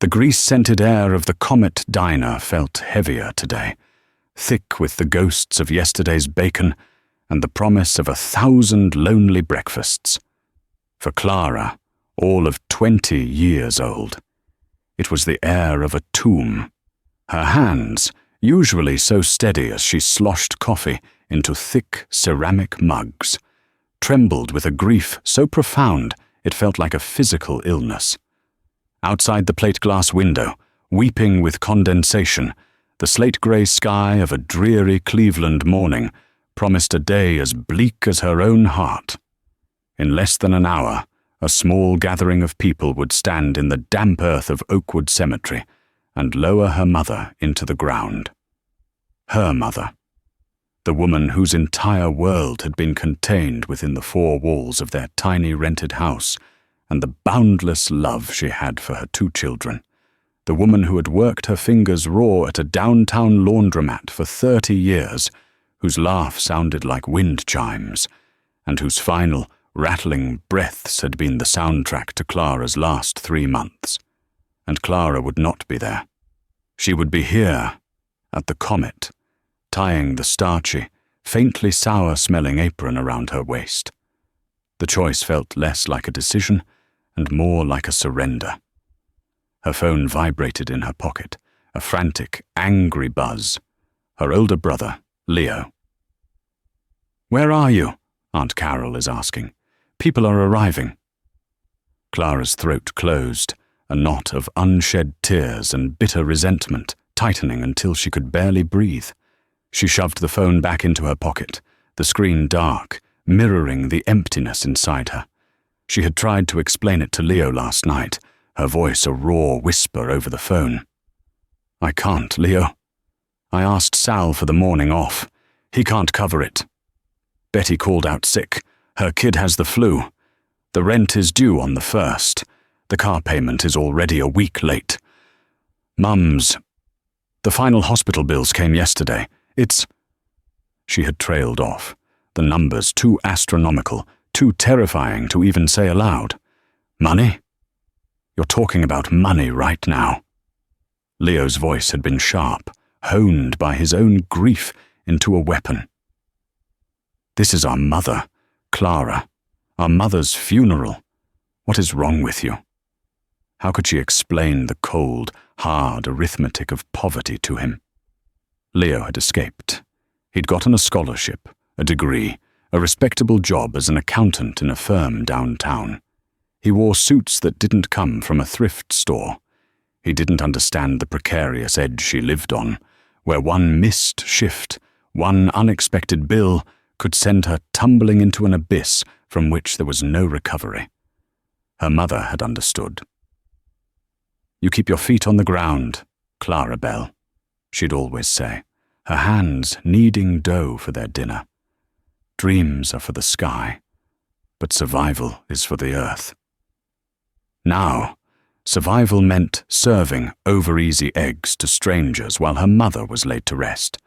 The grease-scented air of the Comet diner felt heavier today, thick with the ghosts of yesterday's bacon and the promise of 1,000 lonely breakfasts. For Clara, all of 20 years old, it was the air of a tomb. Her hands, usually so steady as she sloshed coffee into thick ceramic mugs, trembled with a grief so profound it felt like a physical illness. Outside the plate-glass window, weeping with condensation, the slate-grey sky of a dreary Cleveland morning promised a day as bleak as her own heart. In less than an hour, a small gathering of people would stand in the damp earth of Oakwood Cemetery and lower her mother into the ground. Her mother, the woman whose entire world had been contained within the four walls of their tiny rented house, and the boundless love she had for her 2 children, the woman who had worked her fingers raw at a downtown laundromat for 30 years, whose laugh sounded like wind chimes, and whose final, rattling breaths had been the soundtrack to Clara's last 3 months. And Clara would not be there. She would be here, at the Comet, tying the starchy, faintly sour-smelling apron around her waist. The choice felt less like a decision and more like a surrender. Her phone vibrated in her pocket, a frantic, angry buzz. Her older brother, Leo. "Where are you?" Aunt Carol is asking. "People are arriving." Clara's throat closed, a knot of unshed tears and bitter resentment tightening until she could barely breathe. She shoved the phone back into her pocket, the screen dark, mirroring the emptiness inside her. She had tried to explain it to Leo last night, her voice a raw whisper over the phone. "I can't, Leo. I asked Sal for the morning off. He can't cover it. Betty called out sick. Her kid has the flu. The rent is due on the 1st. The car payment is already a week late. Mum's. The final hospital bills came yesterday. It's—" She had trailed off, the numbers too astronomical, too terrifying to even say aloud. "Money? You're talking about money right now." Leo's voice had been sharp, honed by his own grief into a weapon. "This is our mother, Clara. Our mother's funeral. What is wrong with you?" How could she explain the cold, hard arithmetic of poverty to him? Leo had escaped. He'd gotten a scholarship, a degree, a respectable job as an accountant in a firm downtown. He wore suits that didn't come from a thrift store. He didn't understand the precarious edge she lived on, where one missed shift, one unexpected bill could send her tumbling into an abyss from which there was no recovery. Her mother had understood. "You keep your feet on the ground, Clara Bell," she'd always say, her hands kneading dough for their dinner. "Dreams are for the sky, but survival is for the earth." Now, survival meant serving over-easy eggs to strangers while her mother was laid to rest.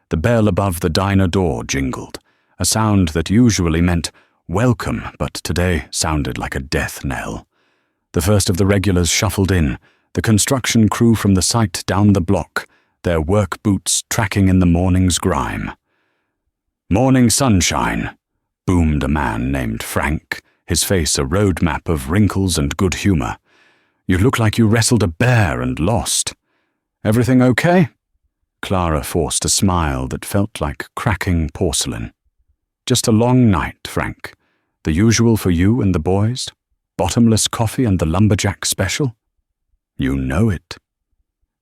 The bell above the diner door jingled, a sound that usually meant welcome, but today sounded like a death knell. The first of the regulars shuffled in, the construction crew from the site down the block, their work boots tracking in the morning's grime. "Morning sunshine," boomed a man named Frank, his face a roadmap of wrinkles and good humor. "You look like you wrestled a bear and lost. Everything okay?" Clara forced a smile that felt like cracking porcelain. "Just a long night, Frank. The usual for you and the boys? Bottomless coffee and the lumberjack special?" "You know it."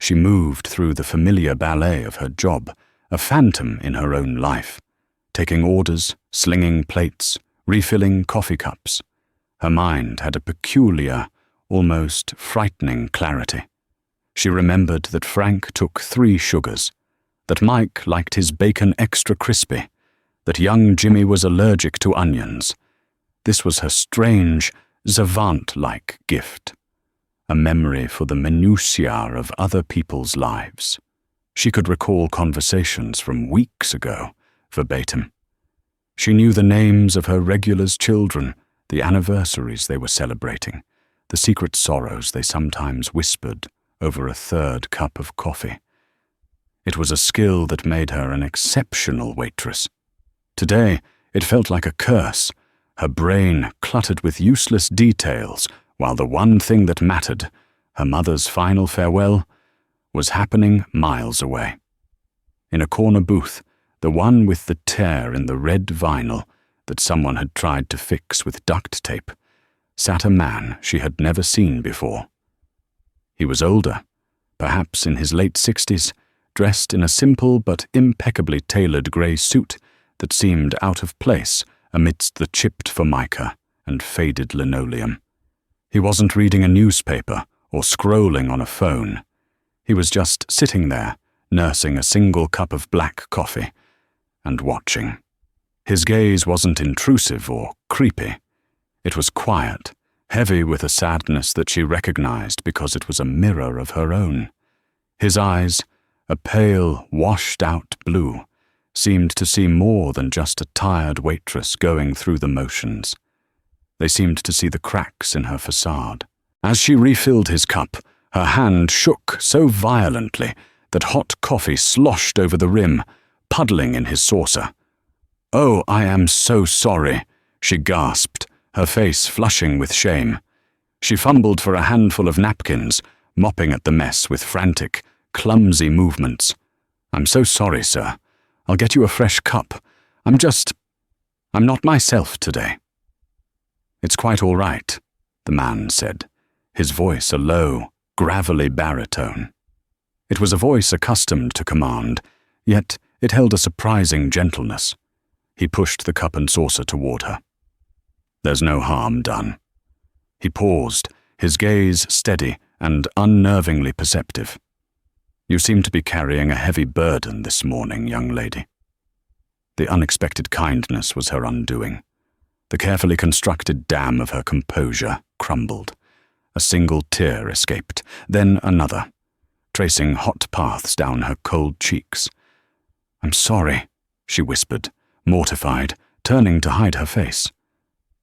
She moved through the familiar ballet of her job, a phantom in her own life, taking orders, slinging plates, refilling coffee cups. Her mind had a peculiar, almost frightening clarity. She remembered that Frank took 3 sugars, that Mike liked his bacon extra crispy, that young Jimmy was allergic to onions. This was her strange, savant-like gift, a memory for the minutiae of other people's lives. She could recall conversations from weeks ago, verbatim. She knew the names of her regulars' children, the anniversaries they were celebrating, the secret sorrows they sometimes whispered over a third cup of coffee. It was a skill that made her an exceptional waitress. Today, it felt like a curse, her brain cluttered with useless details, while the one thing that mattered, her mother's final farewell, was happening miles away. In a corner booth, the one with the tear in the red vinyl that someone had tried to fix with duct tape, sat a man she had never seen before. He was older, perhaps in his late 60s, dressed in a simple but impeccably tailored grey suit that seemed out of place amidst the chipped formica and faded linoleum. He wasn't reading a newspaper or scrolling on a phone. He was just sitting there, nursing a single cup of black coffee, and watching. His gaze wasn't intrusive or creepy. It was quiet, heavy with a sadness that she recognized because it was a mirror of her own. His eyes, a pale, washed-out blue, seemed to see more than just a tired waitress going through the motions. They seemed to see the cracks in her facade. As she refilled his cup, her hand shook so violently that hot coffee sloshed over the rim, puddling in his saucer. "Oh, I am so sorry," she gasped, her face flushing with shame. She fumbled for a handful of napkins, mopping at the mess with frantic, clumsy movements. "I'm so sorry, sir. I'll get you a fresh cup. I'm not myself today." "It's quite all right," the man said, his voice a low, gravelly baritone. It was a voice accustomed to command, yet it held a surprising gentleness. He pushed the cup and saucer toward her. "There's no harm done." He paused, his gaze steady and unnervingly perceptive. "You seem to be carrying a heavy burden this morning, young lady." The unexpected kindness was her undoing. The carefully constructed dam of her composure crumbled. A single tear escaped, then another, tracing hot paths down her cold cheeks. "I'm sorry," she whispered, mortified, turning to hide her face.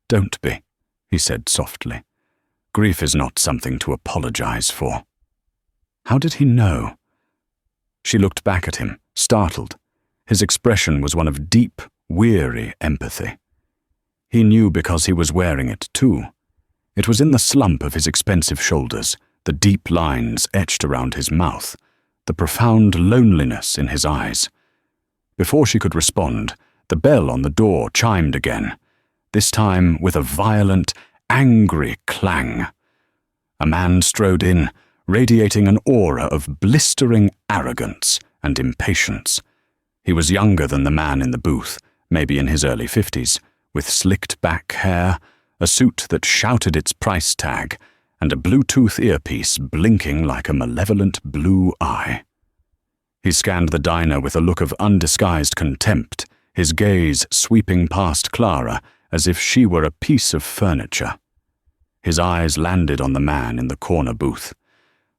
"Don't be," he said softly. "Grief is not something to apologize for." How did he know? She looked back at him, startled. His expression was one of deep, weary empathy. He knew because he was wearing it too. It was in the slump of his expensive shoulders, the deep lines etched around his mouth, the profound loneliness in his eyes. Before she could respond, the bell on the door chimed again, this time with a violent, angry clang. A man strode in, radiating an aura of blistering arrogance and impatience. He was younger than the man in the booth, maybe in his early 50s, with slicked back hair, a suit that shouted its price tag, and a Bluetooth earpiece blinking like a malevolent blue eye. He scanned the diner with a look of undisguised contempt, his gaze sweeping past Clara as if she were a piece of furniture. His eyes landed on the man in the corner booth.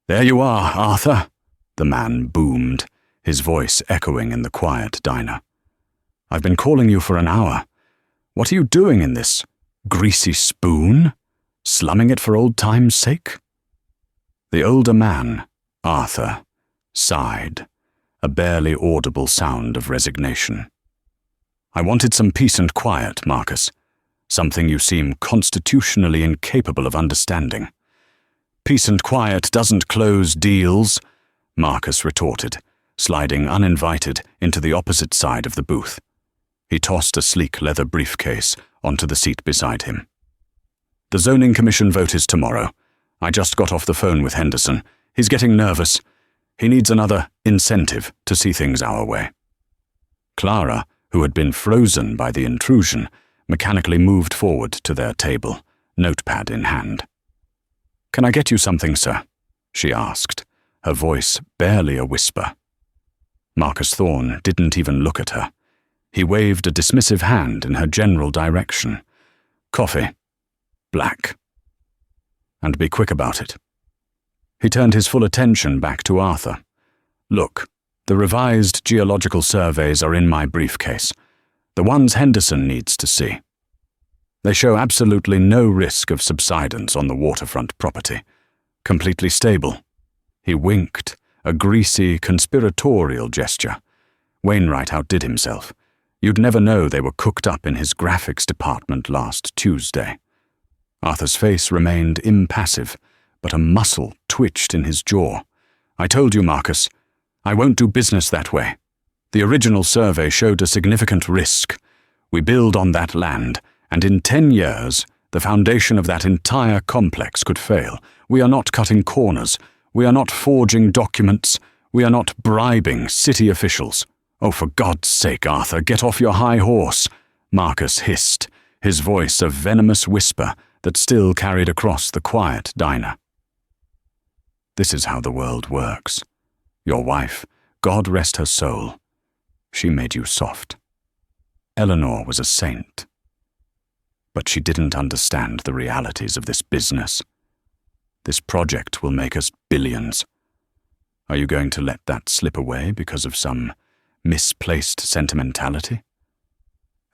"There you are, Arthur," the man boomed, his voice echoing in the quiet diner. "I've been calling you for an hour. What are you doing in this greasy spoon? Slumming it for old time's sake?" The older man, Arthur, sighed, a barely audible sound of resignation. "I wanted some peace and quiet, Marcus. Something you seem constitutionally incapable of understanding." "Peace and quiet doesn't close deals," Marcus retorted, sliding uninvited into the opposite side of the booth. He tossed a sleek leather briefcase onto the seat beside him. "The zoning commission vote is tomorrow. I just got off the phone with Henderson. He's getting nervous. He needs another incentive to see things our way." Clara, who had been frozen by the intrusion, mechanically moved forward to their table, notepad in hand. "Can I get you something, sir?" she asked, her voice barely a whisper. Marcus Thorne didn't even look at her. He waved a dismissive hand in her general direction. "Coffee. Black. And be quick about it." He turned his full attention back to Arthur. "Look, the revised geological surveys are in my briefcase. The ones Henderson needs to see. They show absolutely no risk of subsidence on the waterfront property. Completely stable." He winked, a greasy, conspiratorial gesture. Wainwright outdid himself. You'd never know they were cooked up in his graphics department last Tuesday. Arthur's face remained impassive, but a muscle twitched in his jaw. I told you, Marcus. I won't do business that way. The original survey showed a significant risk. We build on that land, and in 10 years, the foundation of that entire complex could fail. We are not cutting corners. We are not forging documents. We are not bribing city officials. Oh, for God's sake, Arthur, get off your high horse, Marcus hissed, his voice a venomous whisper that still carried across the quiet diner. This is how the world works. Your wife, God rest her soul, she made you soft. Eleanor was a saint. But she didn't understand the realities of this business. This project will make us billions. Are you going to let that slip away because of some misplaced sentimentality?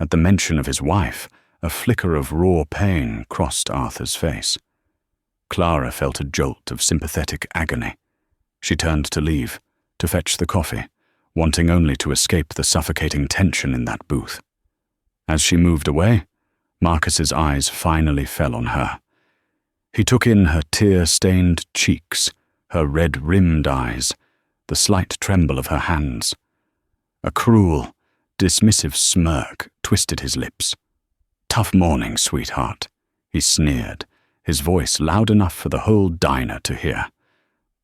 At the mention of his wife, a flicker of raw pain crossed Arthur's face. Clara felt a jolt of sympathetic agony. She turned to leave, to fetch the coffee, wanting only to escape the suffocating tension in that booth. As she moved away, Marcus's eyes finally fell on her. He took in her tear-stained cheeks, her red-rimmed eyes, the slight tremble of her hands. A cruel, dismissive smirk twisted his lips. "Tough morning, sweetheart," he sneered, his voice loud enough for the whole diner to hear.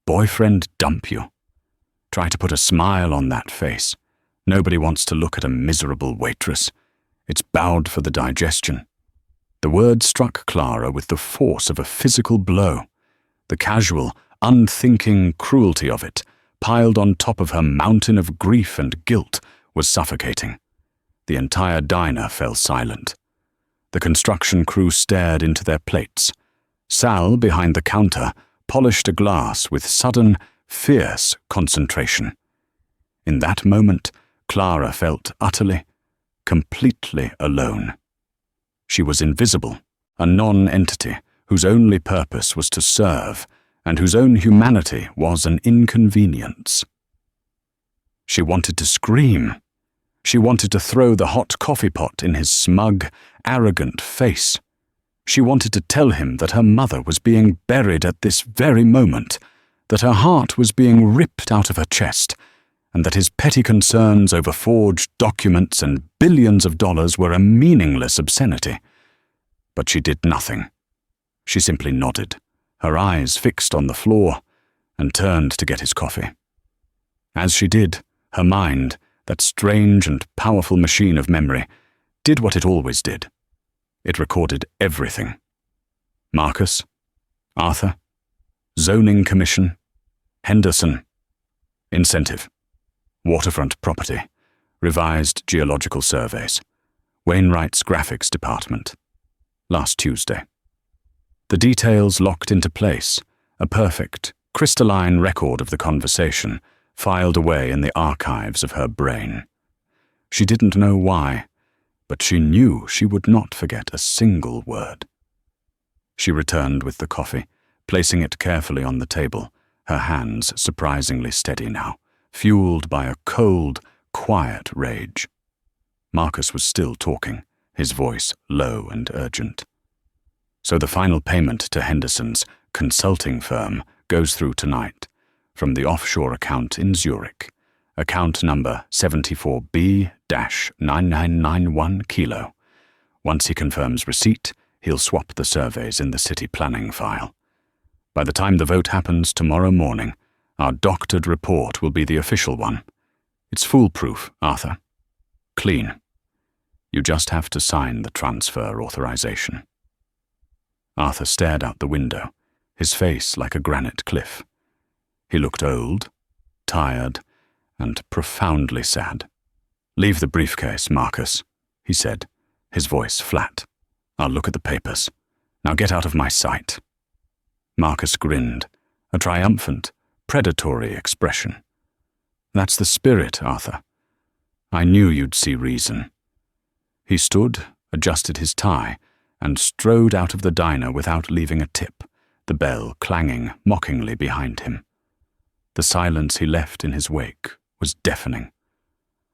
"Boyfriend dump you? Try to put a smile on that face. Nobody wants to look at a miserable waitress. It's bowed for the digestion." The word struck Clara with the force of a physical blow. The casual, unthinking cruelty of it, piled on top of her mountain of grief and guilt, was suffocating. The entire diner fell silent. The construction crew stared into their plates. Sal, behind the counter, polished a glass with sudden, fierce concentration. In that moment, Clara felt utterly, completely alone. She was invisible, a non-entity whose only purpose was to serve, and whose own humanity was an inconvenience. She wanted to scream. She wanted to throw the hot coffee pot in his smug, arrogant face. She wanted to tell him that her mother was being buried at this very moment, that her heart was being ripped out of her chest, and that his petty concerns over forged documents and billions of dollars were a meaningless obscenity. But she did nothing. She simply nodded, her eyes fixed on the floor, and turned to get his coffee. As she did, her mind, that strange and powerful machine of memory, did what it always did. It recorded everything. Marcus, Arthur, zoning commission, Henderson, incentive, waterfront property, revised geological surveys, Wainwright's graphics department, last Tuesday. The details locked into place, a perfect, crystalline record of the conversation, filed away in the archives of her brain. She didn't know why, but she knew she would not forget a single word. She returned with the coffee, placing it carefully on the table, her hands surprisingly steady now, fueled by a cold, quiet rage. Marcus was still talking, his voice low and urgent. "So the final payment to Henderson's consulting firm goes through tonight, from the offshore account in Zurich, account number 74B-9991 Kilo. Once he confirms receipt, he'll swap the surveys in the city planning file. By the time the vote happens tomorrow morning, our doctored report will be the official one. It's foolproof, Arthur. Clean. You just have to sign the transfer authorization." Arthur stared out the window, his face like a granite cliff. He looked old, tired, and profoundly sad. "Leave the briefcase, Marcus," he said, his voice flat. "I'll look at the papers. Now get out of my sight." Marcus grinned, a triumphant, predatory expression. "That's the spirit, Arthur. I knew you'd see reason." He stood, adjusted his tie, and strode out of the diner without leaving a tip, the bell clanging mockingly behind him. The silence he left in his wake was deafening.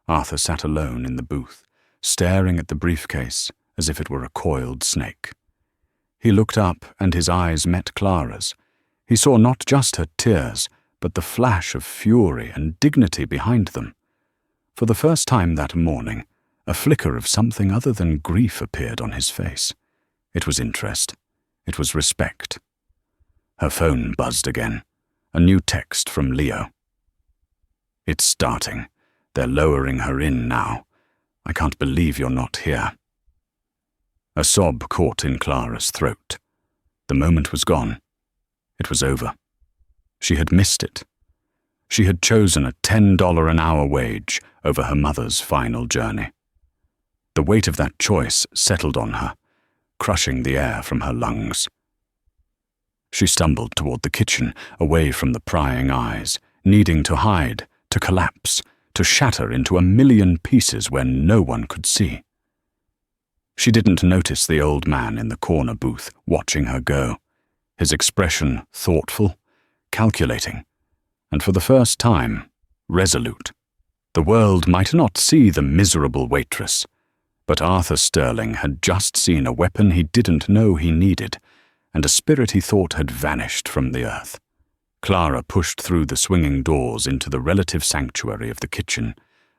Arthur sat alone in the booth, staring at the briefcase as if it were a coiled snake. He looked up and his eyes met Clara's. He saw not just her tears, but the flash of fury and dignity behind them. For the first time that morning, a flicker of something other than grief appeared on his face. It was interest. It was respect. Her phone buzzed again. A new text from Leo. "It's starting. They're lowering her in now. I can't believe you're not here." A sob caught in Clara's throat. The moment was gone. It was over. She had missed it. She had chosen a $10 an hour wage over her mother's final journey. The weight of that choice settled on her, crushing the air from her lungs. She stumbled toward the kitchen, away from the prying eyes, needing to hide, to collapse, to shatter into a million pieces where no one could see. She didn't notice the old man in the corner booth watching her go, his expression thoughtful, calculating, and for the first time, resolute. The world might not see the miserable waitress, but Arthur Sterling had just seen a weapon he didn't know he needed, and a spirit he thought had vanished from the earth. Clara pushed through the swinging doors into the relative sanctuary of the kitchen,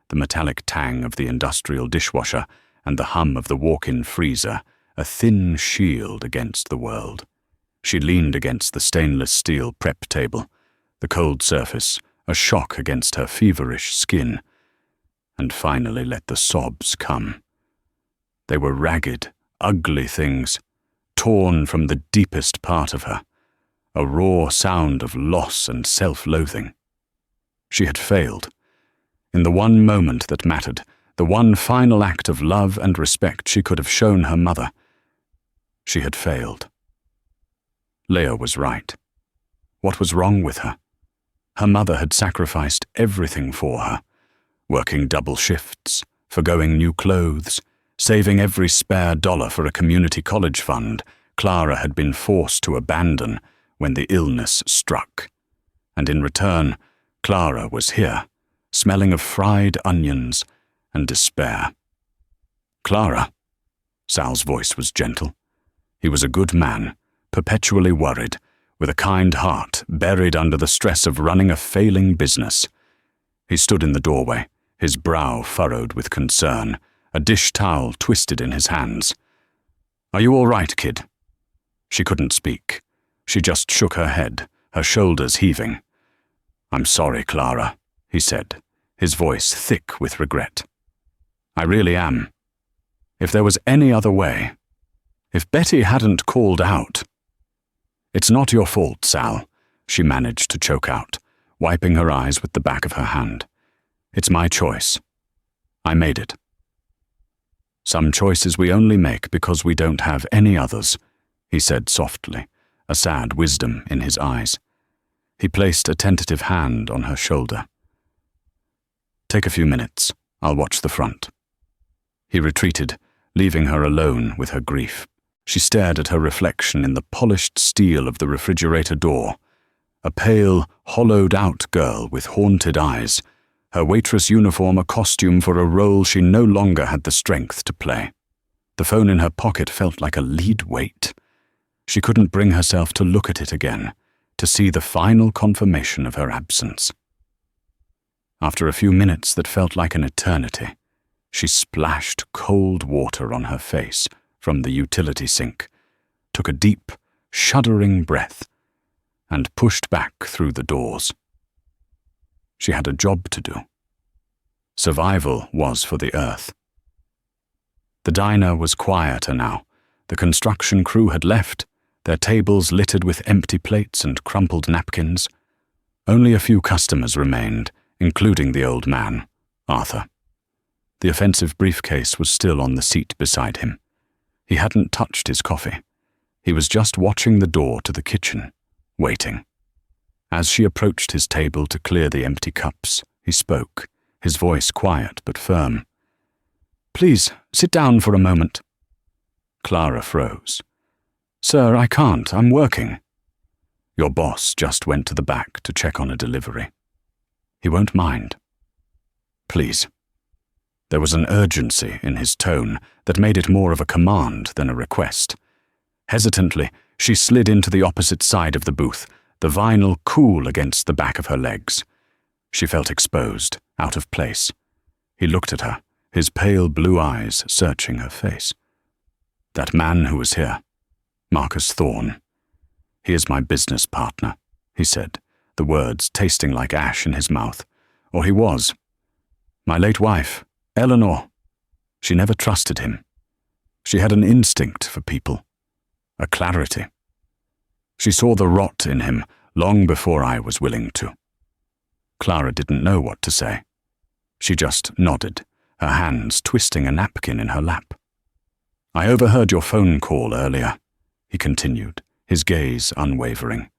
the metallic tang of the industrial dishwasher and the hum of the walk-in freezer, a thin shield against the world. She leaned against the stainless steel prep table, the cold surface a shock against her feverish skin, and finally let the sobs come. They were ragged, ugly things, torn from the deepest part of her, a raw sound of loss and self-loathing. She had failed. In the one moment that mattered, the one final act of love and respect she could have shown her mother, she had failed. Leo was right. What was wrong with her? Her mother had sacrificed everything for her, working double shifts, forgoing new clothes, saving every spare dollar for a community college fund Clara had been forced to abandon when the illness struck. And in return, Clara was here, smelling of fried onions and despair. "Clara," Sal's voice was gentle. He was a good man, perpetually worried, with a kind heart buried under the stress of running a failing business. He stood in the doorway, his brow furrowed with concern, a dish towel twisted in his hands. "Are you all right, kid?" She couldn't speak. She just shook her head, her shoulders heaving. "I'm sorry, Clara," he said, his voice thick with regret. "I really am. If there was any other way, if Betty hadn't called out—" "It's not your fault, Sal," she managed to choke out, wiping her eyes with the back of her hand. "It's my choice. I made it. Some choices we only make because we don't have any others," he said softly, a sad wisdom in his eyes. He placed a tentative hand on her shoulder. "Take a few minutes. I'll watch the front." He retreated, leaving her alone with her grief. She stared at her reflection in the polished steel of the refrigerator door, a pale, hollowed-out girl with haunted eyes, her waitress uniform a costume for a role she no longer had the strength to play. The phone in her pocket felt like a lead weight. She couldn't bring herself to look at it again, to see the final confirmation of her absence. After a few minutes that felt like an eternity, she splashed cold water on her face from the utility sink, took a deep, shuddering breath, and pushed back through the doors. She had a job to do. Survival was for the earth. The diner was quieter now. The construction crew had left, their tables littered with empty plates and crumpled napkins. Only a few customers remained, including the old man, Arthur. The offensive briefcase was still on the seat beside him. He hadn't touched his coffee. He was just watching the door to the kitchen, waiting. As she approached his table to clear the empty cups, he spoke, his voice quiet but firm. "Please, sit down for a moment." Clara froze. "Sir, I can't. I'm working." Your boss just went to the back to check on a delivery. He won't mind. Please." There was an urgency in his tone that made it more of a command than a request. Hesitantly, she slid into the opposite side of the booth, the vinyl cool against the back of her legs. She felt exposed, out of place. He looked at her, his pale blue eyes searching her face. "That man who was here, Marcus Thorne. He is my business partner," he said, the words tasting like ash in his mouth. "Or he was. My late wife, Eleanor. She never trusted him. She had an instinct for people, a clarity. She saw the rot in him long before I was willing to." Clara didn't know what to say. She just nodded, her hands twisting a napkin in her lap. "I overheard your phone call earlier," he continued, his gaze unwavering,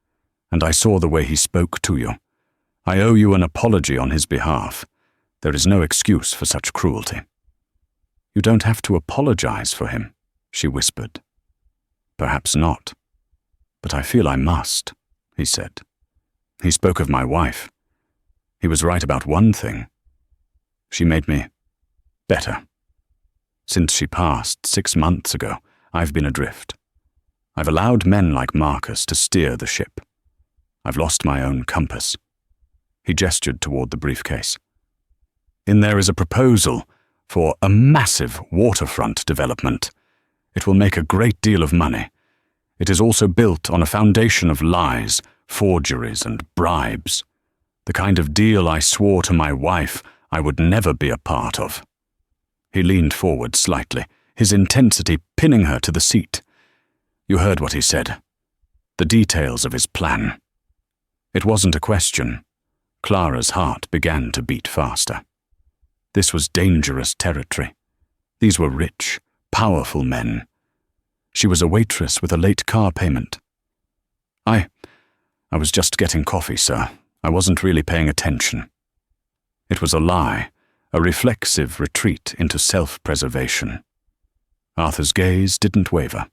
"and I saw the way he spoke to you. I owe you an apology on his behalf. There is no excuse for such cruelty." "You don't have to apologize for him," she whispered. "Perhaps not. But I feel I must," he said. "He spoke of my wife. He was right about one thing. She made me better. Since she passed 6 months ago, I've been adrift. I've allowed men like Marcus to steer the ship. I've lost my own compass." He gestured toward the briefcase. "In there is a proposal for a massive waterfront development. It will make a great deal of money. It is also built on a foundation of lies, forgeries, and bribes. The kind of deal I swore to my wife I would never be a part of." He leaned forward slightly, his intensity pinning her to the seat. "You heard what he said. The details of his plan." It wasn't a question. Clara's heart began to beat faster. This was dangerous territory. These were rich, powerful men. She was a waitress with a late car payment. I was just getting coffee, sir. I wasn't really paying attention." It was a lie, a reflexive retreat into self-preservation. Arthur's gaze didn't waver.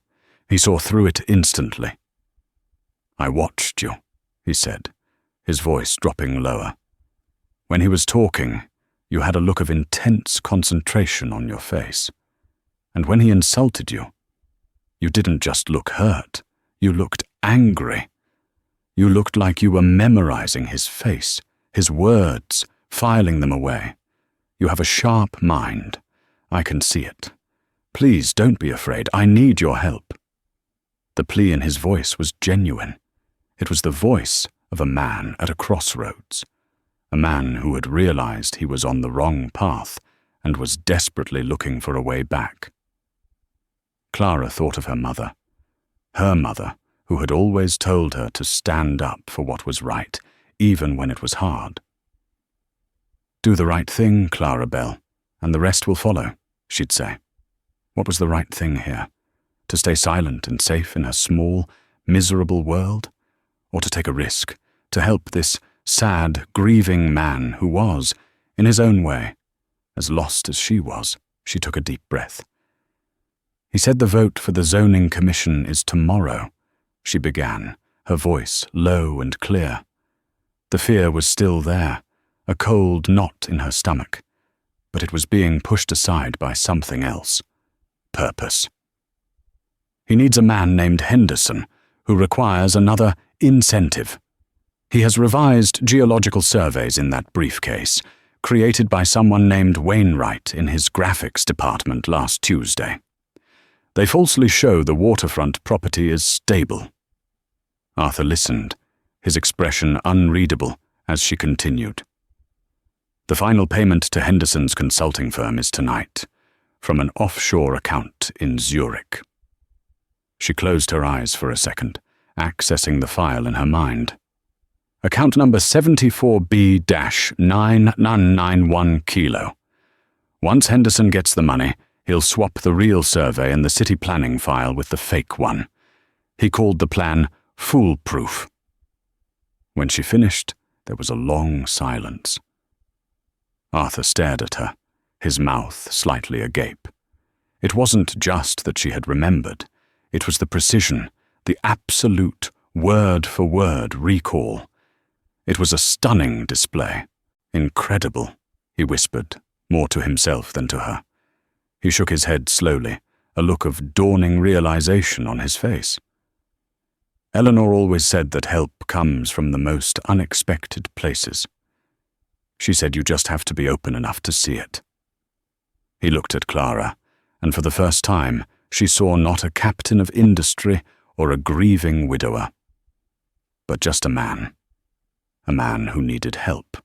He saw through it instantly. "I watched you," he said, his voice dropping lower. "When he was talking, you had a look of intense concentration on your face. And when he insulted you, you didn't just look hurt, you looked angry. You looked like you were memorizing his face, his words, filing them away. You have a sharp mind. I can see it. Please don't be afraid. I need your help." The plea in his voice was genuine. It was the voice of a man at a crossroads, a man who had realized he was on the wrong path and was desperately looking for a way back. Clara thought of her mother who had always told her to stand up for what was right, even when it was hard. "Do the right thing, Clara Bell, and the rest will follow," she'd say. What was the right thing here? To stay silent and safe in her small, miserable world? Or to take a risk, to help this sad, grieving man who was, in his own way, as lost as she was? She took a deep breath. "He said the vote for the zoning commission is tomorrow," she began, her voice low and clear. The fear was still there, a cold knot in her stomach, but it was being pushed aside by something else. Purpose. "He needs a man named Henderson, who requires another incentive. He has revised geological surveys in that briefcase, created by someone named Wainwright in his graphics department last Tuesday. They falsely show the waterfront property is stable." Arthur listened, his expression unreadable, as she continued. "The final payment to Henderson's consulting firm is tonight, from an offshore account in Zurich." She closed her eyes for a second, accessing the file in her mind. "Account number 74B-9991 Kilo. Once Henderson gets the money, he'll swap the real survey and the city planning file with the fake one. He called the plan foolproof." When she finished, there was a long silence. Arthur stared at her, his mouth slightly agape. It wasn't just that she had remembered. It was the precision, the absolute word for word recall. It was a stunning display. Incredible, he whispered, more to himself than to her. He shook his head slowly, a look of dawning realization on his face. Eleanor always said that help comes from the most unexpected places. She said you just have to be open enough to see it. He looked at Clara, and for the first time she saw not a captain of industry or a grieving widower, but just a man who needed help.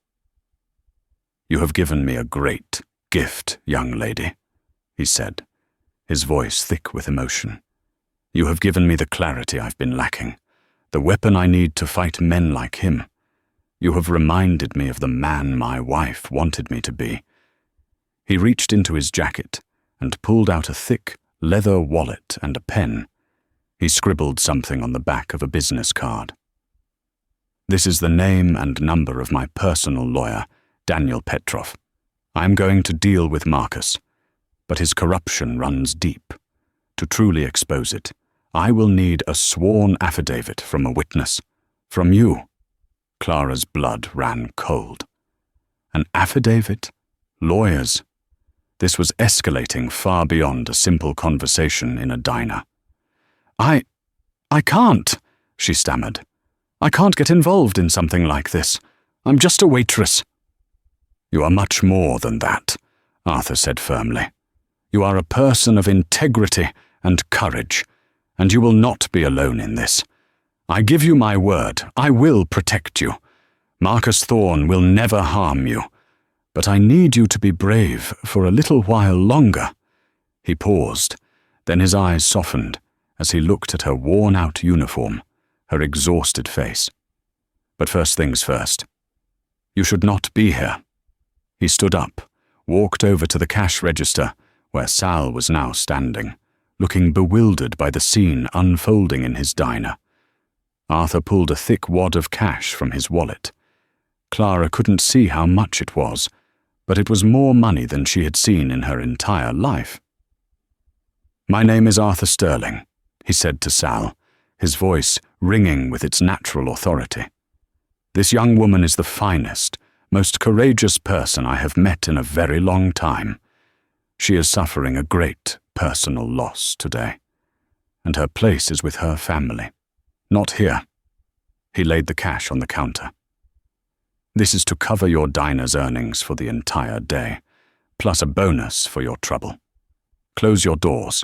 "You have given me a great gift, young lady," he said, his voice thick with emotion. "You have given me the clarity I've been lacking, the weapon I need to fight men like him. You have reminded me of the man my wife wanted me to be." He reached into his jacket and pulled out a thick leather wallet and a pen. He scribbled something on the back of a business card. "This is the name and number of my personal lawyer, Daniel Petrov. I am going to deal with Marcus, but his corruption runs deep. To truly expose it, I will need a sworn affidavit from a witness. From you." Clara's blood ran cold. An affidavit? Lawyers? This was escalating far beyond a simple conversation in a diner. I can't," she stammered. "I can't get involved in something like this. I'm just a waitress." "You are much more than that," Arthur said firmly. "You are a person of integrity and courage, and you will not be alone in this. I give you my word, I will protect you. Marcus Thorne will never harm you. But I need you to be brave for a little while longer." He paused, then his eyes softened as he looked at her worn-out uniform, her exhausted face. "But first things first. You should not be here." He stood up, walked over to the cash register, where Sal was now standing, looking bewildered by the scene unfolding in his diner. Arthur pulled a thick wad of cash from his wallet. Clara couldn't see how much it was, but it was more money than she had seen in her entire life. "My name is Arthur Sterling," he said to Sal, his voice ringing with its natural authority. "This young woman is the finest, most courageous person I have met in a very long time. She is suffering a great personal loss today, and her place is with her family, not here." He laid the cash on the counter. "This is to cover your diner's earnings for the entire day, plus a bonus for your trouble. Close your doors,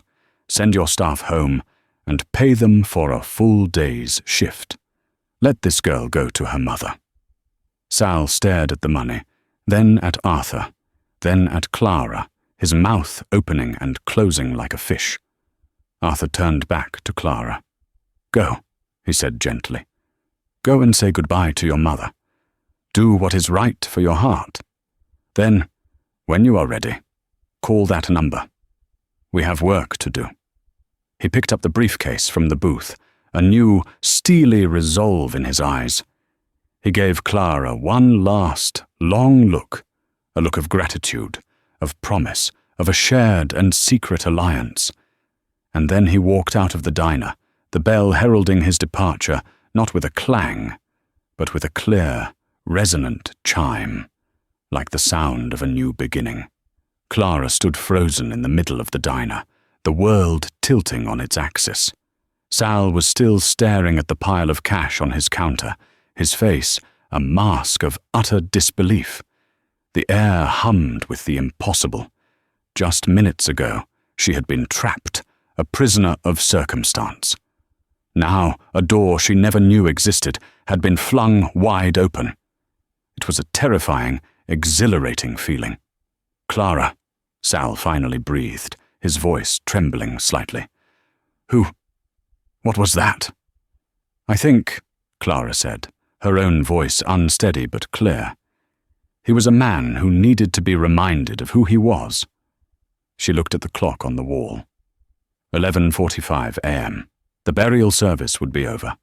send your staff home, and pay them for a full day's shift. Let this girl go to her mother." Sal stared at the money, then at Arthur, then at Clara, his mouth opening and closing like a fish. Arthur turned back to Clara. "Go," he said gently. "Go and say goodbye to your mother. Do what is right for your heart. Then, when you are ready, call that number. We have work to do." He picked up the briefcase from the booth, a new, steely resolve in his eyes. He gave Clara one last, long look, a look of gratitude, of promise, of a shared and secret alliance. And then he walked out of the diner, the bell heralding his departure not with a clang, but with a clear, resonant chime, like the sound of a new beginning. Clara stood frozen in the middle of the diner, the world tilting on its axis. Sal was still staring at the pile of cash on his counter, his face a mask of utter disbelief. The air hummed with the impossible. Just minutes ago, she had been trapped, a prisoner of circumstance. Now, a door she never knew existed had been flung wide open. It was a terrifying, exhilarating feeling. "Clara," Sal finally breathed, his voice trembling slightly. What was that?" "I think," Clara said, her own voice unsteady but clear, "he was a man who needed to be reminded of who he was." She looked at the clock on the wall. 11:45 a.m. The burial service would be over,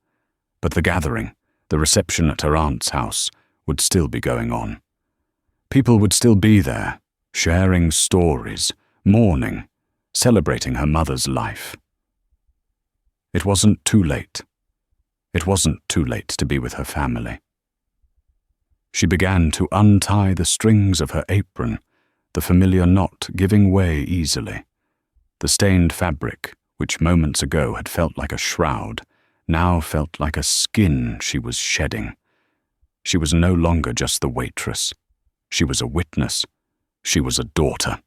but the gathering, the reception at her aunt's house, would still be going on. People would still be there, sharing stories, mourning, celebrating her mother's life. It wasn't too late. It wasn't too late to be with her family. She began to untie the strings of her apron, the familiar knot giving way easily. The stained fabric, which moments ago had felt like a shroud, now felt like a skin she was shedding. She was no longer just the waitress. She was a witness. She was a daughter.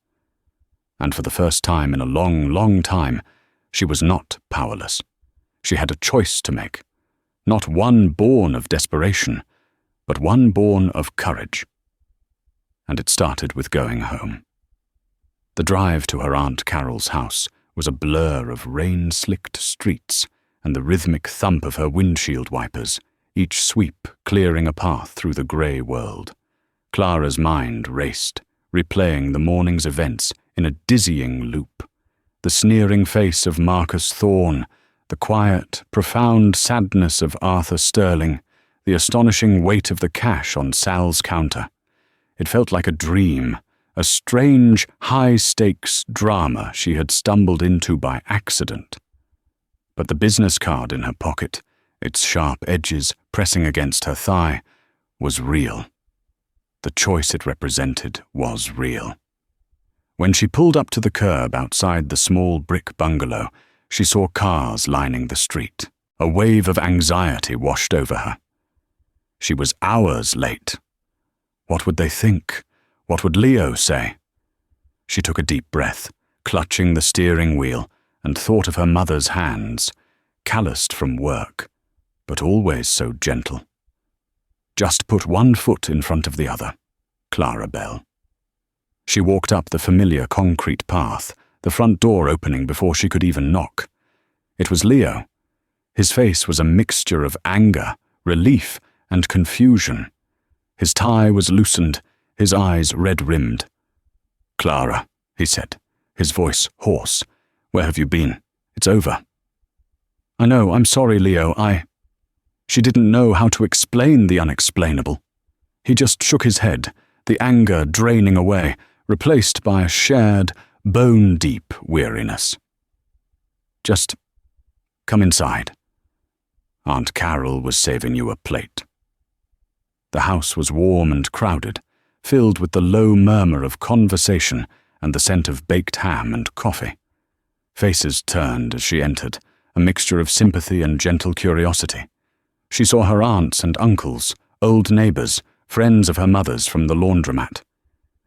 And for the first time in a long, long time, she was not powerless. She had a choice to make. Not one born of desperation, but one born of courage. And it started with going home. The drive to her Aunt Carol's house was a blur of rain-slicked streets and the rhythmic thump of her windshield wipers, each sweep clearing a path through the grey world. Clara's mind raced, replaying the morning's events in a dizzying loop. The sneering face of Marcus Thorne, the quiet, profound sadness of Arthur Sterling, the astonishing weight of the cash on Sal's counter. It felt like a dream, a strange, high-stakes drama she had stumbled into by accident. But the business card in her pocket, its sharp edges pressing against her thigh, was real. The choice it represented was real. When she pulled up to the curb outside the small brick bungalow, she saw cars lining the street. A wave of anxiety washed over her. She was hours late. What would they think? What would Leo say? She took a deep breath, clutching the steering wheel, and thought of her mother's hands, calloused from work, but always so gentle. Just put one foot in front of the other, Clara Bell. She walked up the familiar concrete path, the front door opening before she could even knock. It was Leo. His face was a mixture of anger, relief, and confusion. His tie was loosened, his eyes red-rimmed. "Clara," he said, his voice hoarse. "Where have you been? It's over." "I know, I'm sorry, Leo, She didn't know how to explain the unexplainable. He just shook his head, the anger draining away, replaced by a shared, bone-deep weariness. "Just come inside. Aunt Carol was saving you a plate." The house was warm and crowded, filled with the low murmur of conversation and the scent of baked ham and coffee. Faces turned as she entered, a mixture of sympathy and gentle curiosity. She saw her aunts and uncles, old neighbours, friends of her mother's from the laundromat.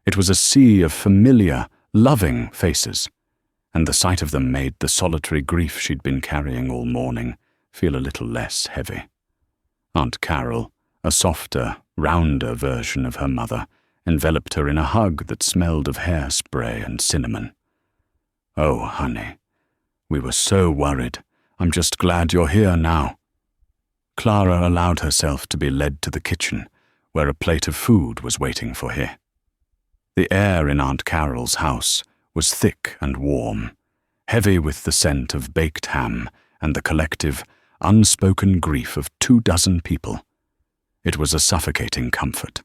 It was a sea of familiar, loving faces, and the sight of them made the solitary grief she'd been carrying all morning feel a little less heavy. Aunt Carol, a softer, rounder version of her mother, enveloped her in a hug that smelled of hairspray and cinnamon. "Oh, honey, we were so worried. I'm just glad you're here now." Clara allowed herself to be led to the kitchen, where a plate of food was waiting for her. The air in Aunt Carol's house was thick and warm, heavy with the scent of baked ham and the collective, unspoken grief of 24 people. It was a suffocating comfort.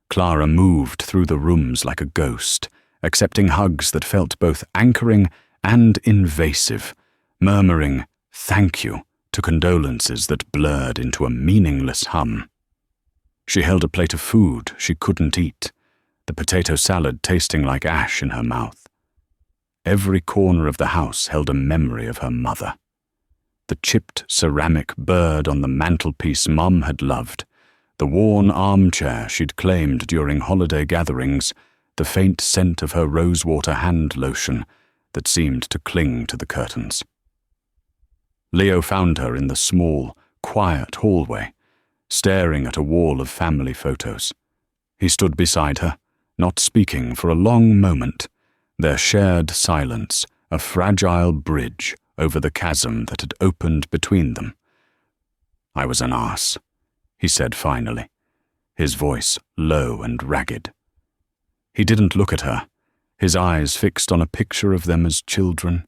Clara moved through the rooms like a ghost, accepting hugs that felt both anchoring and invasive, murmuring "thank you" to condolences that blurred into a meaningless hum. She held a plate of food she couldn't eat, the potato salad tasting like ash in her mouth. Every corner of the house held a memory of her mother. The chipped ceramic bird on the mantelpiece Mum had loved, the worn armchair she'd claimed during holiday gatherings, the faint scent of her rosewater hand lotion that seemed to cling to the curtains. Leo found her in the small, quiet hallway, staring at a wall of family photos. He stood beside her, not speaking for a long moment, their shared silence a fragile bridge over the chasm that had opened between them. "I was an arse," he said finally, his voice low and ragged. He didn't look at her, his eyes fixed on a picture of them as children,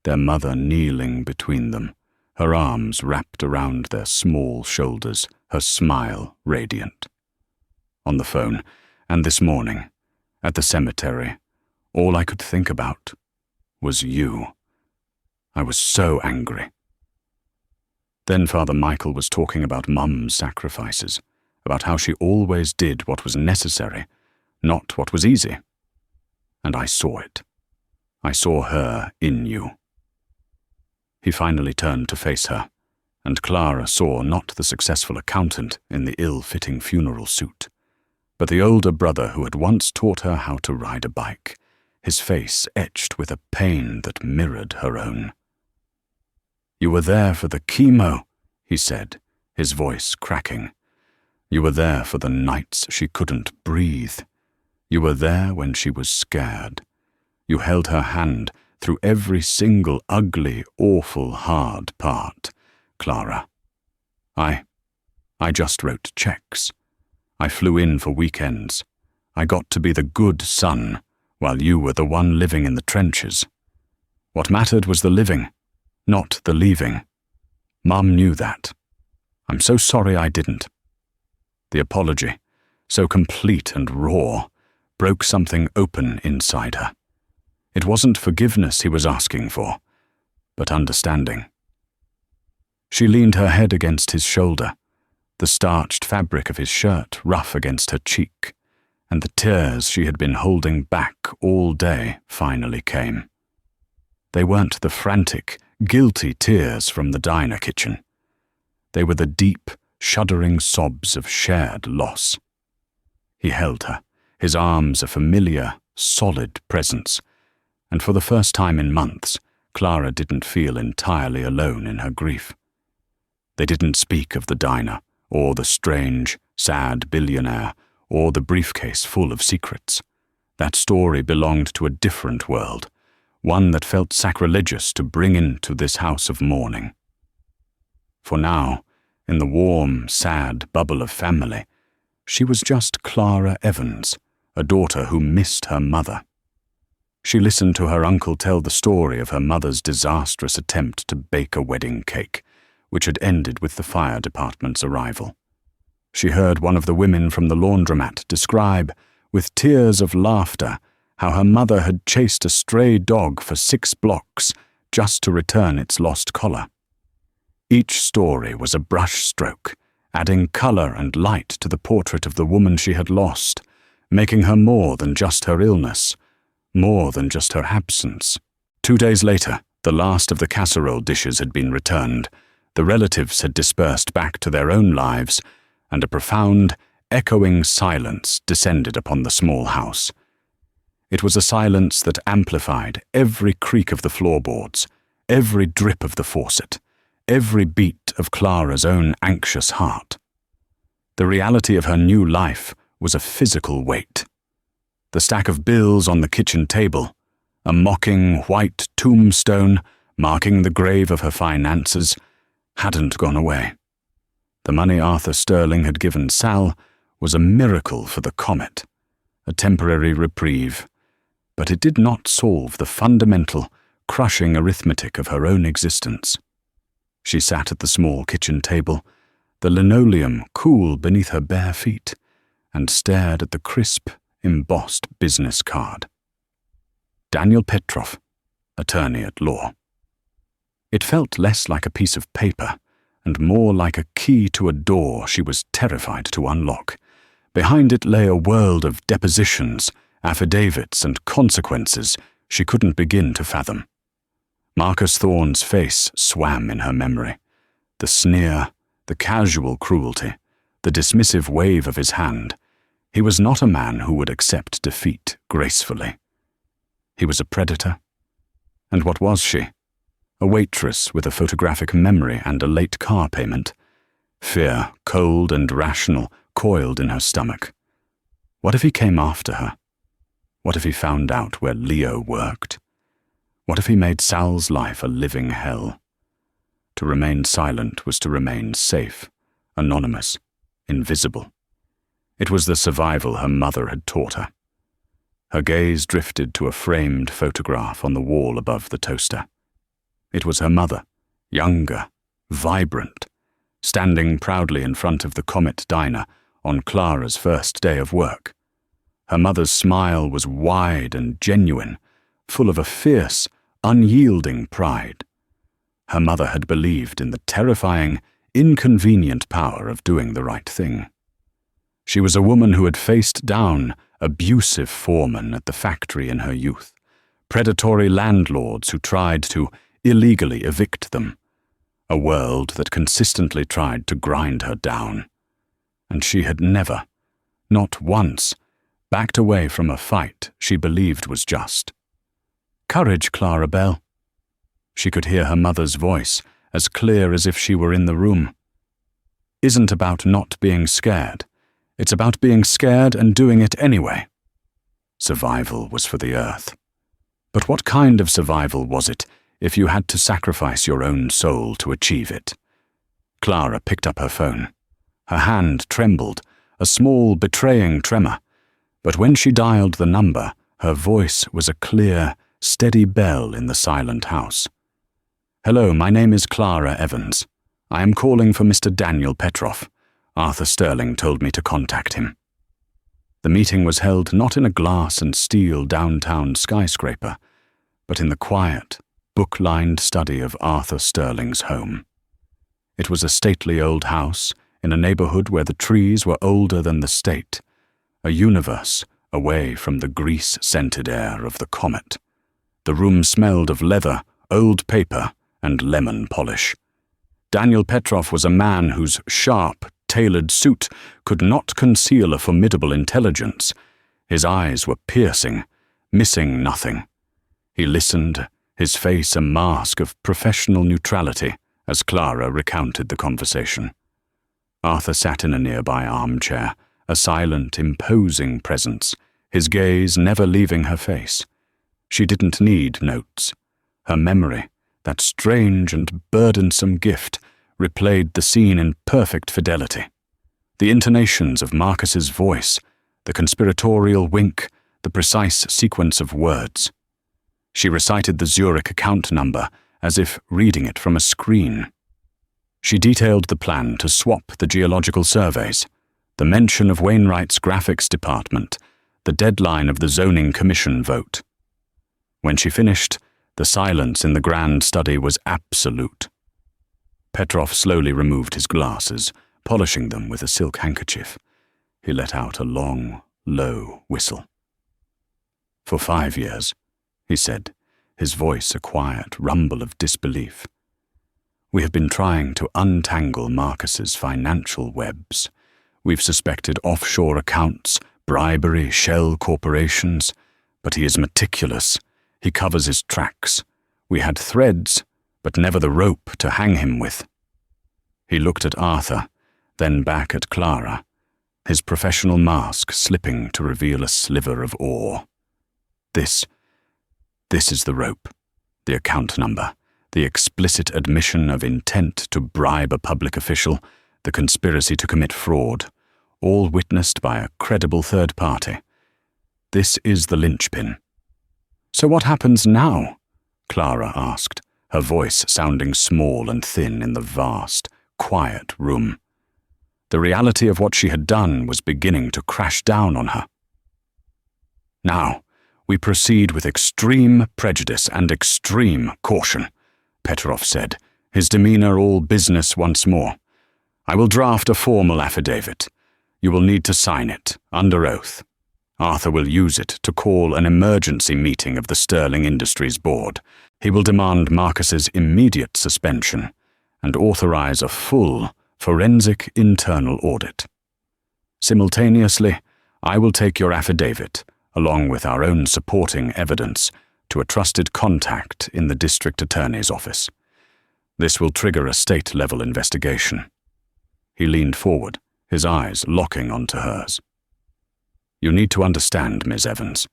their mother kneeling between them, her arms wrapped around their small shoulders, her smile radiant. On the phone, and this morning, at the cemetery, all I could think about was you. I was so angry. Then Father Michael was talking about Mum's sacrifices, about how she always did what was necessary, not what was easy. And I saw it. I saw her in you. He finally turned to face her, and Clara saw not the successful accountant in the ill-fitting funeral suit, but the older brother who had once taught her how to ride a bike, his face etched with a pain that mirrored her own. "You were there for the chemo," he said, his voice cracking. "You were there for the nights she couldn't breathe. You were there when she was scared. You held her hand through every single ugly, awful, hard part, Clara. I just wrote checks. I flew in for weekends. I got to be the good son, while you were the one living in the trenches. What mattered was the living, not the leaving. Mum knew that. I'm so sorry I didn't." The apology, so complete and raw, broke something open inside her. It wasn't forgiveness he was asking for, but understanding. She leaned her head against his shoulder, the starched fabric of his shirt rough against her cheek, and the tears she had been holding back all day finally came. They weren't the frantic, guilty tears from the diner kitchen. They were the deep, shuddering sobs of shared loss. He held her, his arms a familiar, solid presence, and for the first time in months, Clara didn't feel entirely alone in her grief. They didn't speak of the diner, or the strange, sad billionaire, or the briefcase full of secrets. That story belonged to a different world, one that felt sacrilegious to bring into this house of mourning. For now, in the warm, sad bubble of family, she was just Clara Evans, a daughter who missed her mother. She listened to her uncle tell the story of her mother's disastrous attempt to bake a wedding cake, which had ended with the fire department's arrival. She heard one of the women from the laundromat describe, with tears of laughter, how her mother had chased a stray dog for 6 blocks just to return its lost collar. Each story was a brushstroke, adding color and light to the portrait of the woman she had lost, making her more than just her illness, more than just her absence. 2 days later, the last of the casserole dishes had been returned, the relatives had dispersed back to their own lives, and a profound, echoing silence descended upon the small house. It was a silence that amplified every creak of the floorboards, every drip of the faucet, every beat of Clara's own anxious heart. The reality of her new life was a physical weight. The stack of bills on the kitchen table, a mocking white tombstone marking the grave of her finances, hadn't gone away. The money Arthur Sterling had given Sal was a miracle for the comet, a temporary reprieve, but it did not solve the fundamental, crushing arithmetic of her own existence. She sat at the small kitchen table, the linoleum cool beneath her bare feet, and stared at the crisp, embossed business card. Daniel Petrov, attorney at law. It felt less like a piece of paper, and more like a key to a door she was terrified to unlock. Behind it lay a world of depositions, affidavits, and consequences she couldn't begin to fathom. Marcus Thorne's face swam in her memory. The sneer, the casual cruelty, the dismissive wave of his hand. He was not a man who would accept defeat gracefully. He was a predator. And what was she? A waitress with a photographic memory and a late car payment. Fear, cold and rational, coiled in her stomach. What if he came after her? What if he found out where Leo worked? What if he made Sal's life a living hell? To remain silent was to remain safe, anonymous, invisible. It was the survival her mother had taught her. Her gaze drifted to a framed photograph on the wall above the toaster. It was her mother, younger, vibrant, standing proudly in front of the Comet Diner on Clara's first day of work. Her mother's smile was wide and genuine, full of a fierce, unyielding pride. Her mother had believed in the terrifying, inconvenient power of doing the right thing. She was a woman who had faced down abusive foremen at the factory in her youth, predatory landlords who tried to illegally evict them, a world that consistently tried to grind her down. And she had never, not once, backed away from a fight she believed was just. "Courage, Clara Bell." She could hear her mother's voice, as clear as if she were in the room. "Isn't about not being scared. It's about being scared and doing it anyway." Survival was for the earth. But what kind of survival was it if you had to sacrifice your own soul to achieve it? Clara picked up her phone. Her hand trembled, a small, betraying tremor. But when she dialed the number, her voice was a clear, steady bell in the silent house. "Hello, my name is Clara Evans. I am calling for Mr. Daniel Petrov. Arthur Sterling told me to contact him." The meeting was held not in a glass and steel downtown skyscraper, but in the quiet, book-lined study of Arthur Sterling's home. It was a stately old house in a neighborhood where the trees were older than the state, a universe away from the grease-scented air of the comet. The room smelled of leather, old paper, and lemon polish. Daniel Petrov was a man whose sharp, tailored suit could not conceal a formidable intelligence. His eyes were piercing, missing nothing. He listened, his face a mask of professional neutrality, as Clara recounted the conversation. Arthur sat in a nearby armchair, a silent, imposing presence, his gaze never leaving her face. She didn't need notes. Her memory, that strange and burdensome gift, replayed the scene in perfect fidelity. The intonations of Marcus's voice, the conspiratorial wink, the precise sequence of words. She recited the Zurich account number as if reading it from a screen. She detailed the plan to swap the geological surveys, the mention of Wainwright's graphics department, the deadline of the zoning commission vote. When she finished, the silence in the grand study was absolute. Petrov slowly removed his glasses, polishing them with a silk handkerchief. He let out a long, low whistle. "For 5 years," he said, his voice a quiet rumble of disbelief. "We have been trying to untangle Marcus's financial webs. We've suspected offshore accounts, bribery, shell corporations, but he is meticulous. He covers his tracks. We had threads, but never the rope to hang him with." He looked at Arthur, then back at Clara, his professional mask slipping to reveal a sliver of awe. This is the rope, the account number, the explicit admission of intent to bribe a public official, the conspiracy to commit fraud, all witnessed by a credible third party. This is the linchpin. "So what happens now?" Clara asked, her voice sounding small and thin in the vast, quiet room. The reality of what she had done was beginning to crash down on her. "Now, we proceed with extreme prejudice and extreme caution," Petrov said, his demeanor all business once more. "I will draft a formal affidavit. You will need to sign it, under oath. Arthur will use it to call an emergency meeting of the Sterling Industries Board. He will demand Marcus's immediate suspension and authorize a full, forensic internal audit. Simultaneously, I will take your affidavit, along with our own supporting evidence, to a trusted contact in the district attorney's office. This will trigger a state-level investigation." He leaned forward, his eyes locking onto hers. "You need to understand, Ms. Evans.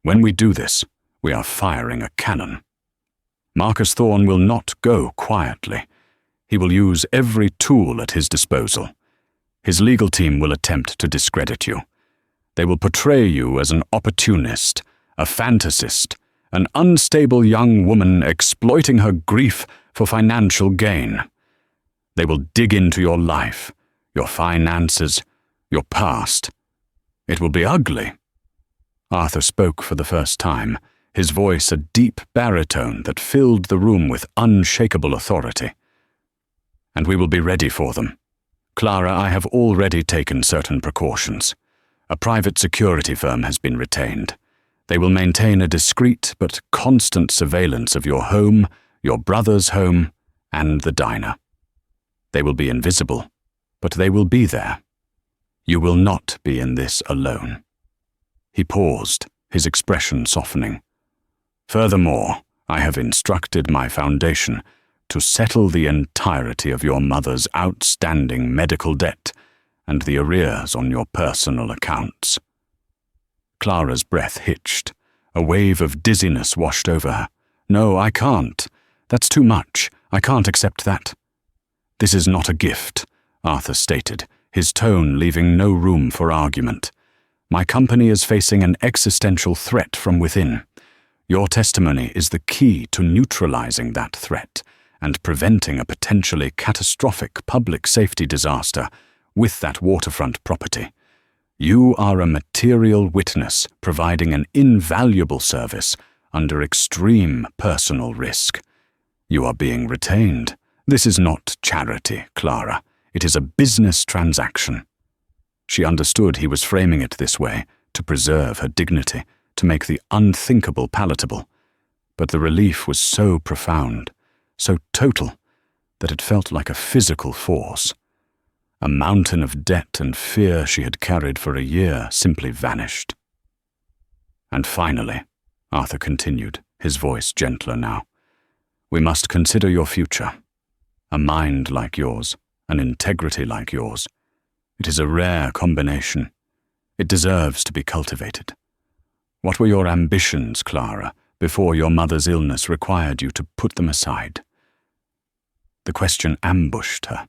When we do this, we are firing a cannon. Marcus Thorne will not go quietly. He will use every tool at his disposal. His legal team will attempt to discredit you. They will portray you as an opportunist, a fantasist, an unstable young woman exploiting her grief for financial gain. They will dig into your life, your finances, your past. It will be ugly." Arthur spoke for the first time, his voice a deep baritone that filled the room with unshakable authority. "And we will be ready for them. Clara, I have already taken certain precautions. A private security firm has been retained. They will maintain a discreet but constant surveillance of your home, your brother's home, and the diner. They will be invisible, but they will be there. You will not be in this alone." He paused, his expression softening. "Furthermore, I have instructed my foundation to settle the entirety of your mother's outstanding medical debt and the arrears on your personal accounts." Clara's breath hitched. A wave of dizziness washed over her. "No, I can't. That's too much. I can't accept that." "This is not a gift," Arthur stated, his tone leaving no room for argument. "My company is facing an existential threat from within. Your testimony is the key to neutralizing that threat and preventing a potentially catastrophic public safety disaster with that waterfront property. You are a material witness providing an invaluable service under extreme personal risk. You are being retained. This is not charity, Clara. It is a business transaction." She understood he was framing it this way to preserve her dignity, to make the unthinkable palatable. But the relief was so profound, so total, that it felt like a physical force. A mountain of debt and fear she had carried for a year simply vanished. "And finally," Arthur continued, his voice gentler now, "we must consider your future. A mind like yours, an integrity like yours. It is a rare combination. It deserves to be cultivated. What were your ambitions, Clara, before your mother's illness required you to put them aside?" The question ambushed her.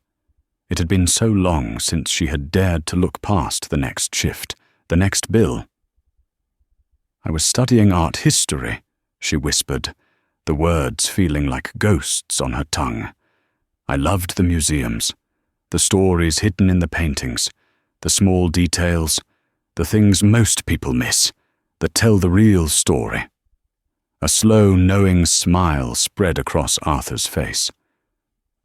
It had been so long since she had dared to look past the next shift, the next bill. "I was studying art history," she whispered, the words feeling like ghosts on her tongue. "I loved the museums, the stories hidden in the paintings, the small details, the things most people miss, that tell the real story." A slow, knowing smile spread across Arthur's face.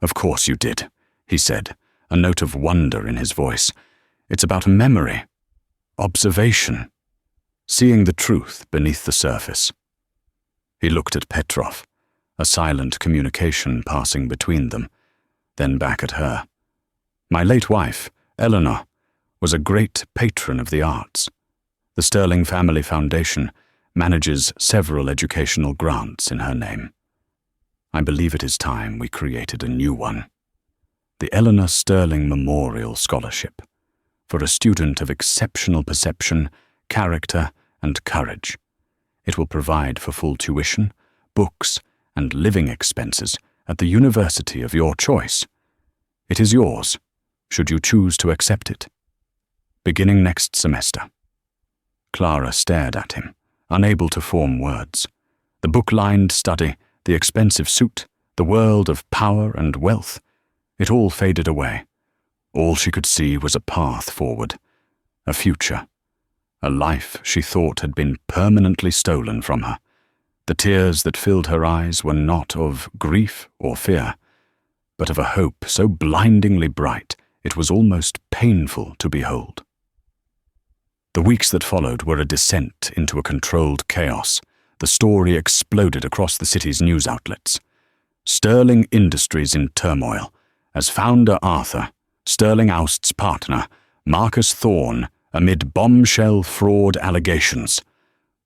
"Of course you did," he said, a note of wonder in his voice. "It's about memory, observation, seeing the truth beneath the surface." He looked at Petrov, a silent communication passing between them, then back at her. "My late wife, Eleanor, was a great patron of the arts. The Sterling Family Foundation manages several educational grants in her name. I believe it is time we created a new one. The Eleanor Sterling Memorial Scholarship, for a student of exceptional perception, character, and courage. It will provide for full tuition, books, and living expenses at the university of your choice. It is yours, should you choose to accept it. Beginning next semester." Clara stared at him, unable to form words. The book-lined study, the expensive suit, the world of power and wealth, it all faded away. All she could see was a path forward, a future, a life she thought had been permanently stolen from her. The tears that filled her eyes were not of grief or fear, but of a hope so blindingly bright it was almost painful to behold. The weeks that followed were a descent into a controlled chaos. The story exploded across the city's news outlets. Sterling Industries in turmoil, as founder Arthur, Sterling ousts partner, Marcus Thorne, amid bombshell fraud allegations.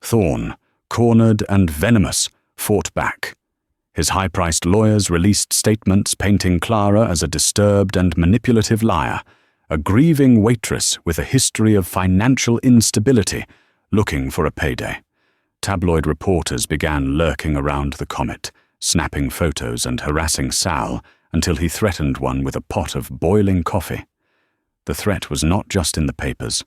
Thorne, cornered and venomous, fought back. His high-priced lawyers released statements painting Clara as a disturbed and manipulative liar, a grieving waitress with a history of financial instability, looking for a payday. Tabloid reporters began lurking around the Comet, snapping photos and harassing Sal until he threatened one with a pot of boiling coffee. The threat was not just in the papers.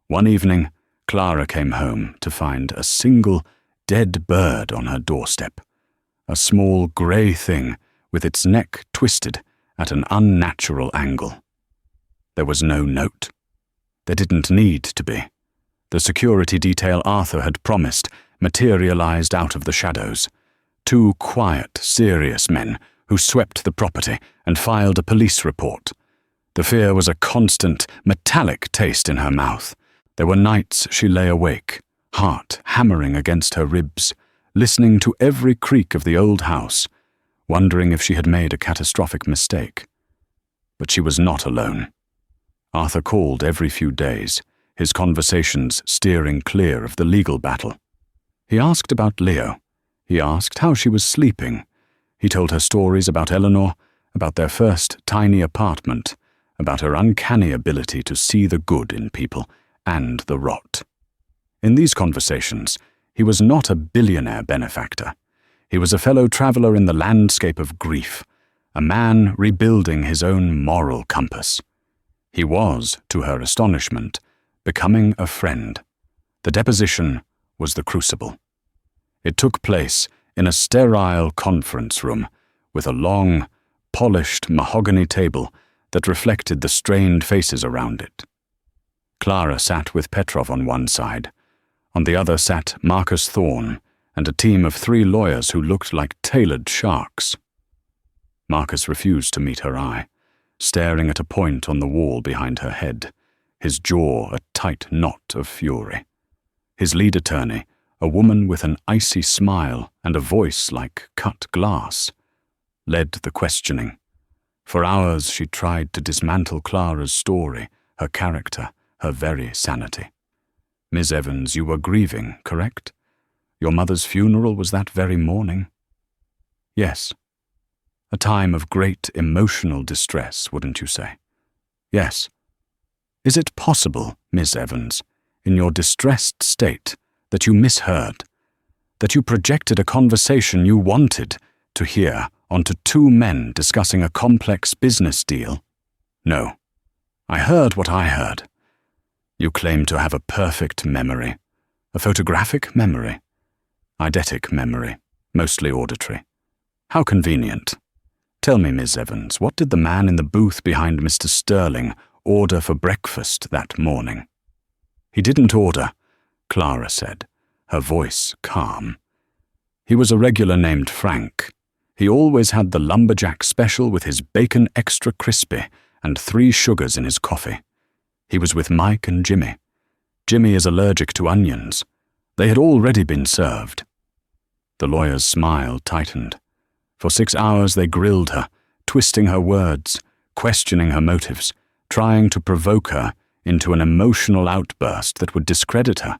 One evening, Clara came home to find a single dead bird on her doorstep, a small grey thing with its neck twisted at an unnatural angle. There was no note. There didn't need to be. The security detail Arthur had promised materialized out of the shadows. Two quiet, serious men who swept the property and filed a police report. The fear was a constant, metallic taste in her mouth. There were nights she lay awake, heart hammering against her ribs, listening to every creak of the old house, wondering if she had made a catastrophic mistake. But she was not alone. Arthur called every few days, his conversations steering clear of the legal battle. He asked about Leo. He asked how she was sleeping. He told her stories about Eleanor, about their first tiny apartment, about her uncanny ability to see the good in people and the rot. In these conversations, he was not a billionaire benefactor. He was a fellow traveler in the landscape of grief, a man rebuilding his own moral compass. He was, to her astonishment, becoming a friend. The deposition was the crucible. It took place in a sterile conference room with a long, polished mahogany table that reflected the strained faces around it. Clara sat with Petrov on one side. On the other sat Marcus Thorne and a team of 3 lawyers who looked like tailored sharks. Marcus refused to meet her eye, staring at a point on the wall behind her head, his jaw a tight knot of fury. His lead attorney, a woman with an icy smile and a voice like cut glass, led the questioning. For hours she tried to dismantle Clara's story, her character, her very sanity. Miss Evans, you were grieving, correct? Your mother's funeral was that very morning? Yes. A time of great emotional distress, wouldn't you say? Yes. Is it possible, Miss Evans, in your distressed state, that you misheard, that you projected a conversation you wanted to hear onto 2 men discussing a complex business deal? No. I heard what I heard. You claim to have a perfect memory, a photographic memory, eidetic memory, mostly auditory. How convenient. Tell me, Miss Evans, what did the man in the booth behind Mr. Sterling order for breakfast that morning? He didn't order, Clara said, her voice calm. He was a regular named Frank. He always had the lumberjack special with his bacon extra crispy and 3 sugars in his coffee. He was with Mike and Jimmy. Jimmy is allergic to onions. They had already been served. The lawyer's smile tightened. For 6 hours they grilled her, twisting her words, questioning her motives, trying to provoke her into an emotional outburst that would discredit her.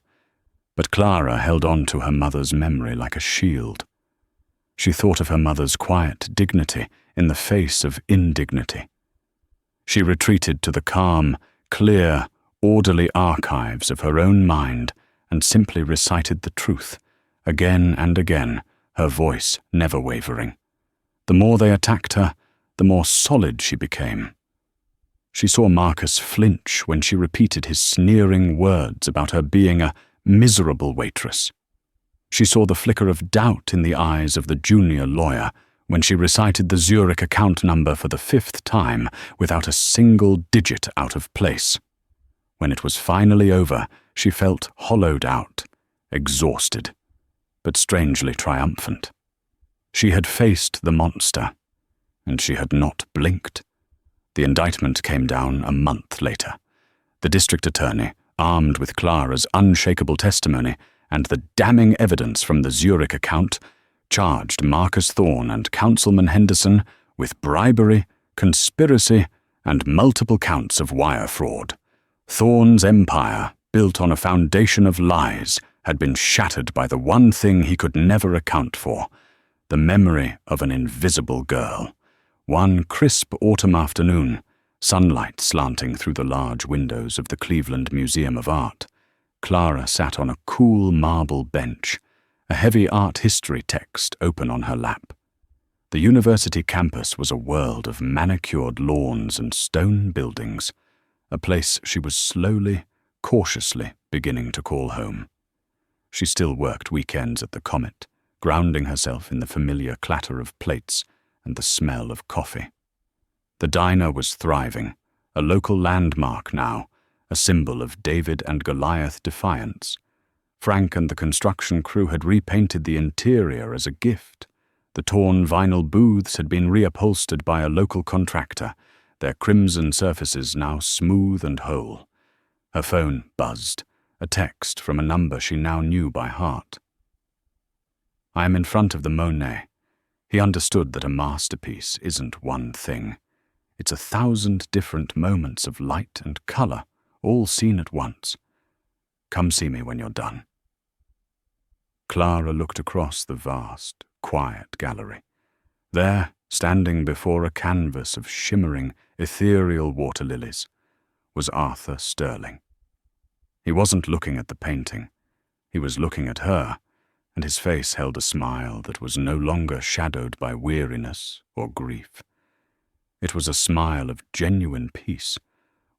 But Clara held on to her mother's memory like a shield. She thought of her mother's quiet dignity in the face of indignity. She retreated to the calm, clear, orderly archives of her own mind and simply recited the truth, again and again, her voice never wavering. The more they attacked her, the more solid she became. She saw Marcus flinch when she repeated his sneering words about her being a miserable waitress. She saw the flicker of doubt in the eyes of the junior lawyer when she recited the Zurich account number for the 5th time without a single digit out of place. When it was finally over, she felt hollowed out, exhausted, but strangely triumphant. She had faced the monster, and she had not blinked. The indictment came down a month later. The district attorney, armed with Clara's unshakable testimony and the damning evidence from the Zurich account, charged Marcus Thorne and Councilman Henderson with bribery, conspiracy, and multiple counts of wire fraud. Thorne's empire, built on a foundation of lies, had been shattered by the one thing he could never account for, the memory of an invisible girl. One crisp autumn afternoon, sunlight slanting through the large windows of the Cleveland Museum of Art, Clara sat on a cool marble bench, a heavy art history text open on her lap. The university campus was a world of manicured lawns and stone buildings, a place she was slowly, cautiously beginning to call home. She still worked weekends at the Comet, grounding herself in the familiar clatter of plates and the smell of coffee. The diner was thriving, a local landmark now, a symbol of David and Goliath defiance. Frank and the construction crew had repainted the interior as a gift. The torn vinyl booths had been reupholstered by a local contractor, their crimson surfaces now smooth and whole. Her phone buzzed, a text from a number she now knew by heart. I am in front of the Monet. He understood that a masterpiece isn't one thing. It's 1,000 different moments of light and color, all seen at once. Come see me when you're done. Clara looked across the vast, quiet gallery. There, standing before a canvas of shimmering, ethereal water lilies, was Arthur Sterling. He wasn't looking at the painting. He was looking at her, and his face held a smile that was no longer shadowed by weariness or grief. It was a smile of genuine peace,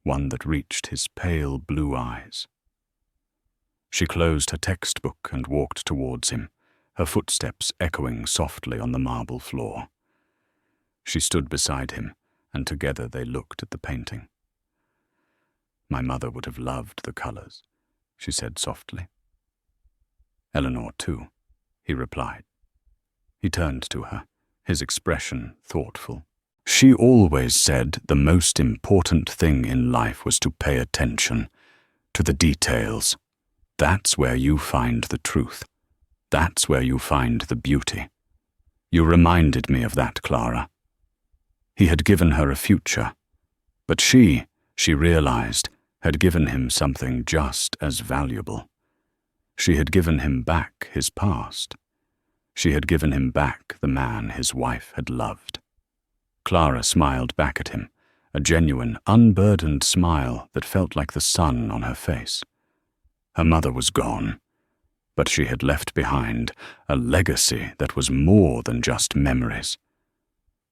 one that reached his pale blue eyes. She closed her textbook and walked towards him, her footsteps echoing softly on the marble floor. She stood beside him, and together they looked at the painting. My mother would have loved the colors, she said softly. Eleanor, too, he replied. He turned to her, his expression thoughtful. She always said the most important thing in life was to pay attention to the details. That's where you find the truth. That's where you find the beauty. You reminded me of that, Clara. He had given her a future, but she realized, had given him something just as valuable. She had given him back his past. She had given him back the man his wife had loved. Clara smiled back at him, a genuine, unburdened smile that felt like the sun on her face. Her mother was gone, but she had left behind a legacy that was more than just memories.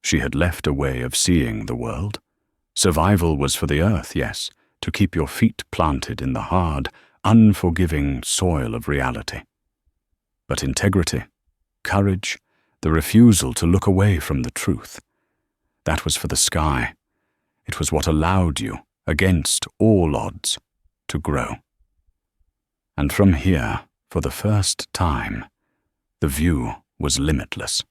She had left a way of seeing the world. Survival was for the earth, yes, to keep your feet planted in the hard, unforgiving soil of reality. But integrity, courage, the refusal to look away from the truth, that was for the sky. It was what allowed you, against all odds, to grow. And from here, for the first time, the view was limitless.